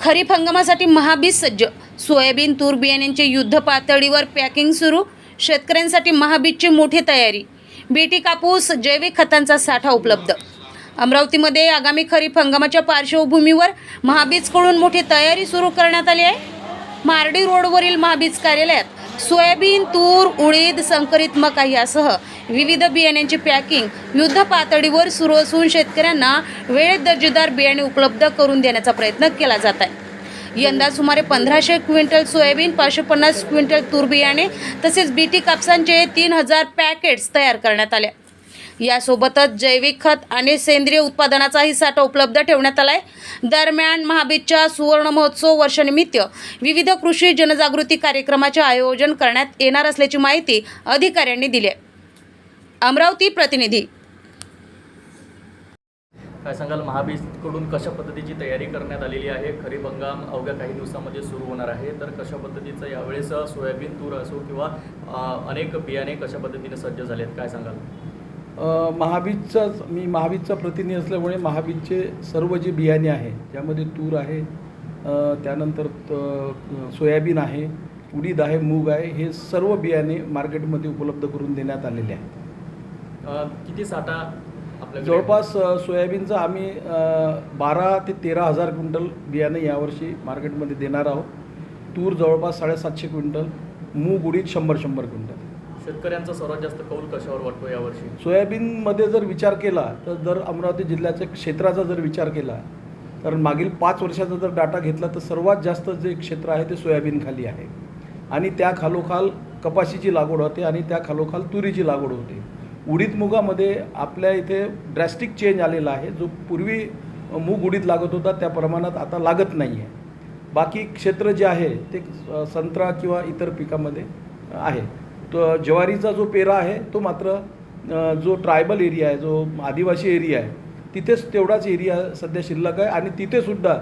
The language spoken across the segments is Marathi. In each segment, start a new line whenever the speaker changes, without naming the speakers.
खरीप हंगामासाठी महाबीज सज्ज. सोयाबीन तूर बियाण्यांचे युद्ध पातळीवर पॅकिंग सुरू. शेतकऱ्यांसाठी महाबीजची मोठी तयारी. बीटी कापूस जैविक खतांचा साठा उपलब्ध. अमरावतीमध्ये आगामी खरीप हंगामाच्या पार्श्वभूमीवर महाबीजकडून मोठी तयारी सुरू करण्यात आली आहे. मार्डी रोडवरील महाबीज कार्यालयात सोयाबीन, तूर, उडीद, संकरित मका यासह विविध बियाण्यांची पॅकिंग युद्ध पातळीवर सुरू असून शेतकऱ्यांना वेळेत दर्जेदार बियाणे उपलब्ध करून देण्याचा प्रयत्न केला जात आहे. यंदा सुमारे 1500 क्विंटल सोयाबीन, 550 क्विंटल तूर बियाणे तसेच बीटी कापसांचे 3000 पॅकेट्स तयार करण्यात आले. यासोबतच जैविक खत आणि सेंद्रिय उत्पादनाचाही साठा उपलब्ध ठेवण्यात आला आहे. दरम्यान महाबीजच्या सुवर्ण महोत्सव वर्षानिमित्त विविध कृषी जनजागृती कार्यक्रमाचे आयोजन करण्यात येणार असल्याची माहिती अधिकाऱ्यांनी दिली आहे. अमरावती प्रतिनिधी.
काय सांगाल, महाबीजकडून कशा पद्धतीची तयारी करण्यात आलेली आहे? खरीप हंगाम अवघ्या काही दिवसांमध्ये सुरू होणार आहे, तर कशा पद्धतीचं यावेळेस सोयाबीन, तूर असो किंवा अनेक बियाणे कशा पद्धतीने सज्ज झाले आहेत, काय सांगाल?
मी महाबीजचा प्रतिनिधी असल्यामुळे महाबीजचे सर्व जे बियाणे आहे ज्यामध्ये तूर आहे, त्यानंतर सोयाबीन आहे, उडीद आहे, मूग आहे, हे सर्व बियाणे मार्केटमध्ये उपलब्ध करून देण्यात आलेले आहेत.
किती साठा आपल्या?
जवळपास सोयाबीनचा आम्ही 12 ते 13 हजार क्विंटल बियाणे यावर्षी मार्केटमध्ये देणार आहोत. तूर जवळपास 750 क्विंटल, मूग, उडीद 100 क्विंटल.
शेतकऱ्यांचा सर्वात जास्त कौल कशावर वाटतो यावर्षी?
सोयाबीनमध्ये जर विचार केला तर अमरावती जिल्ह्याच्या क्षेत्राचा जर विचार केला तर मागील 5 वर्षाचा जर डाटा घेतला तर सर्वात जास्त जे क्षेत्र आहे ते सोयाबीन खाली आहे आणि त्या खालोखाल कपाशीची लागवड होते आणि त्या खालोखाल तुरीची लागवड होते. उडीद मुगामध्ये आपल्या इथे ड्रॅस्टिक चेंज आलेला आहे. जो पूर्वी मूग उडीद लागत होता त्या प्रमाणात आता लागत नाही आहे. बाकी क्षेत्र जे आहे ते संत्रा किंवा इतर पिकामध्ये आहे. तो ज्वारीचा जो पेरा आहे तो मात्र जो ट्रायबल एरिया आहे, जो आदिवासी एरिया आहे, तिथेच तेवढाच एरिया सध्या शिल्लक आहे आणि तिथेसुद्धा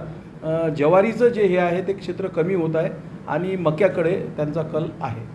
ज्वारीचं जे हे आहे ते क्षेत्र कमी होत आहे आणि मक्याकडे त्यांचा कल आहे.